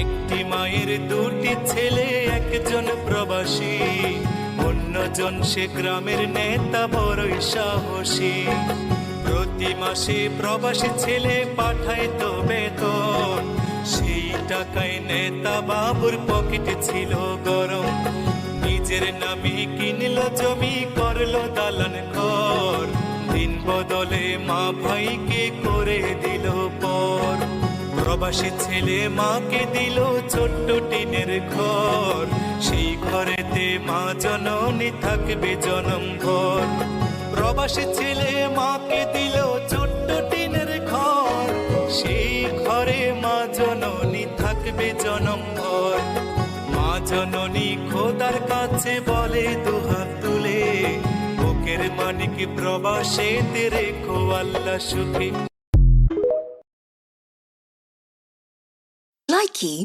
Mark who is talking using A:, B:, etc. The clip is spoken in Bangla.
A: একটি মায়ের দুটি ছেলে, একজন প্রবাসী, অন্যজন সে গ্রামের নেতা বড়ই সাহসী। প্রতি মাসে প্রবাসী ছেলে পাঠায় তো বেতন, সেই টাকায় নেতা বাবুর পকেটে ছিল গরম। নিজের নামে কিনলো জমি, করলো দালান ঘর, দিন বদলে মা ভাইকে করে দিল পর। প্রবাসী ছেলে মাকে দিল ছোট্ট টিনের ঘর, সেই ঘরেতে মা জননী থাকবে জনমভর। প্রবাসী ছেলে মাকে দিল ছোট্ট টিনের ঘর, সেই ঘরে মা জননী থাকবে জনমভর। মা জননী খোদার কাছে বলে দুহাত তুলে, বুকের মানিক প্রবাসেতে রেখো আল্লাহ সুখে।
B: Likey